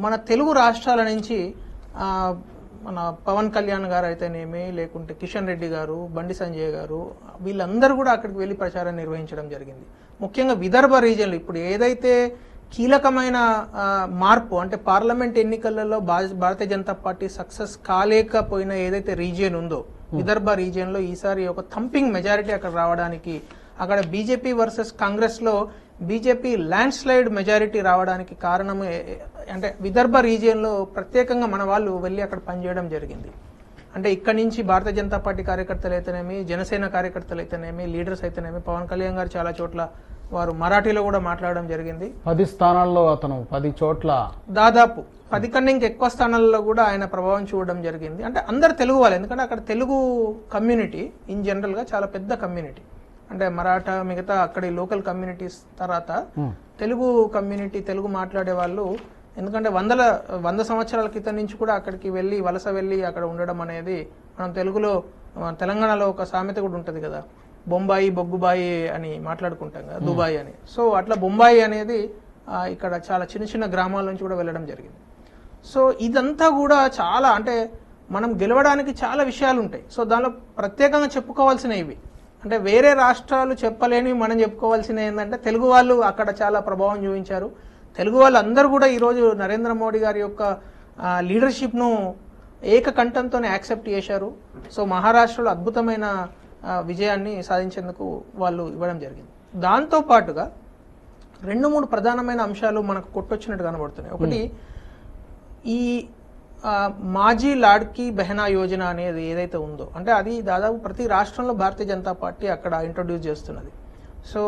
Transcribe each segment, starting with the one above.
మన తెలుగు రాష్ట్రాల నుంచి మన పవన్ కళ్యాణ్ గారు అయితేనేమి, లేకుంటే కిషన్ రెడ్డి గారు, బండి సంజయ్ గారు, వీళ్ళందరూ కూడా అక్కడికి వెళ్ళి ప్రచారం నిర్వహించడం జరిగింది. ముఖ్యంగా విదర్భ రీజియన్లో ఇప్పుడు ఏదైతే కీలకమైన మార్పు అంటే పార్లమెంట్ ఎన్నికలలో భారతీయ జనతా పార్టీ సక్సెస్ కాలేకపోయిన ఏదైతే రీజియన్ ఉందో విదర్భ రీజియన్ లో ఈసారి ఒక థంపింగ్ మెజారిటీ అక్కడ రావడానికి, అక్కడ బీజేపీ వర్సెస్ కాంగ్రెస్ లో బీజేపీ ల్యాండ్ స్లైడ్ మెజారిటీ రావడానికి కారణం అంటే విదర్భ రీజియన్ లో ప్రత్యేకంగా మన వాళ్ళు వెళ్ళి అక్కడ పనిచేయడం జరిగింది. అంటే ఇక్కడ నుంచి భారతీయ జనతా పార్టీ కార్యకర్తలు అయితేనేమి, జనసేన కార్యకర్తలు అయితేనేమి, లీడర్స్ అయితేనేమి, పవన్ కళ్యాణ్ గారు చాలా చోట్ల వారు మరాఠీలో కూడా మాట్లాడడం జరిగింది. 10 స్థానాల్లో అతను 10 చోట్ల దాదాపు 10 కన్నా ఇంకా ఎక్కువ స్థానాల్లో కూడా ఆయన ప్రభావం చూడడం జరిగింది. అంటే అందరు తెలుగు వాళ్ళు, ఎందుకంటే అక్కడ తెలుగు కమ్యూనిటీ ఇన్ జనరల్ గా చాలా పెద్ద కమ్యూనిటీ. అంటే మరాఠా మిగతా అక్కడి లోకల్ కమ్యూనిటీస్ తర్వాత తెలుగు కమ్యూనిటీ, తెలుగు మాట్లాడే వాళ్ళు, ఎందుకంటే 100 సంవత్సరాల క్రితం నుంచి కూడా అక్కడికి వెళ్ళి వలస వెళ్ళి అక్కడ ఉండడం అనేది, మనం తెలుగులో తెలంగాణలో ఒక సామెత కూడా ఉంటుంది కదా, బొంబాయి బొగ్గుబాయి అని మాట్లాడుకుంటాం కదా, దుబాయ్ అని. సో అట్లా బొంబాయి అనేది ఇక్కడ చాలా చిన్న చిన్న గ్రామాల నుంచి కూడా వెళ్ళడం జరిగింది. సో ఇదంతా కూడా చాలా, అంటే మనం గెలవడానికి చాలా విషయాలు ఉంటాయి. సో దానిలో ప్రత్యేకంగా చెప్పుకోవాల్సిన ఇవి, అంటే వేరే రాష్ట్రాలు చెప్పలేని మనం చెప్పుకోవాల్సిన ఏంటంటే తెలుగు వాళ్ళు అక్కడ చాలా ప్రభావం చూపించారు. తెలుగు వాళ్ళు అందరూ కూడా ఈరోజు నరేంద్ర మోడీ గారి యొక్క లీడర్షిప్ను ఏకకంఠంతోనే యాక్సెప్ట్ చేశారు. సో మహారాష్ట్రలో అద్భుతమైన విజయాన్ని సాధించేందుకు వాళ్ళు ఇవ్వడం జరిగింది. దాంతో పాటుగా 2-3 ప్రధానమైన అంశాలు మనకు కొట్టొచ్చినట్టు కనబడుతున్నాయి. ఒకటి, ఈ మాజీ లాడ్కీ బెహనా యోజన అనేది ఏదైతే ఉందో, అంటే అది దాదాపు ప్రతి రాష్ట్రంలో భారతీయ జనతా పార్టీ అక్కడ ఇంట్రొడ్యూస్ చేస్తున్నది. సో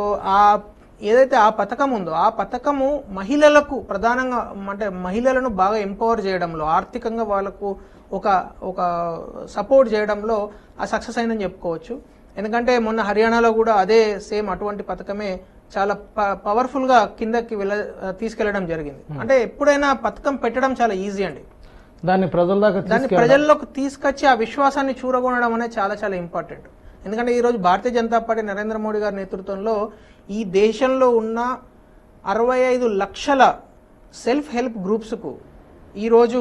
ఏదైతే ఆ పథకం ఉందో, ఆ పథకము మహిళలకు ప్రధానంగా, అంటే మహిళలను బాగా ఎంపవర్ చేయడంలో, ఆర్థికంగా వాళ్ళకు ఒక సపోర్ట్ చేయడంలో ఆ సక్సెస్ అయిందని చెప్పుకోవచ్చు. ఎందుకంటే మొన్న హర్యానాలో కూడా అదే సేమ్ అటువంటి పథకమే చాలా పవర్ఫుల్ గా కిందకి తీసుకెళ్లడం జరిగింది. అంటే ఎప్పుడైనా పథకం పెట్టడం చాలా ఈజీ అండి, దాన్ని ప్రజల్లోకి తీసుకొచ్చి ఆ విశ్వాసాన్ని చూరగొనడం అనేది చాలా చాలా ఇంపార్టెంట్. ఎందుకంటే ఈరోజు భారతీయ జనతా పార్టీ నరేంద్ర మోడీ గారి నేతృత్వంలో ఈ దేశంలో ఉన్న 65 లక్షల సెల్ఫ్ హెల్ప్ గ్రూప్స్ కు ఈరోజు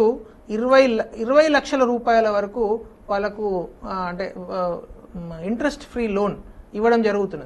20 లక్షల రూపాయల వరకు వాళ్ళకు అంటే ఇంట్రెస్ట్ ఫ్రీ లోన్ ఇవ్వడం జరుగుతున్నది.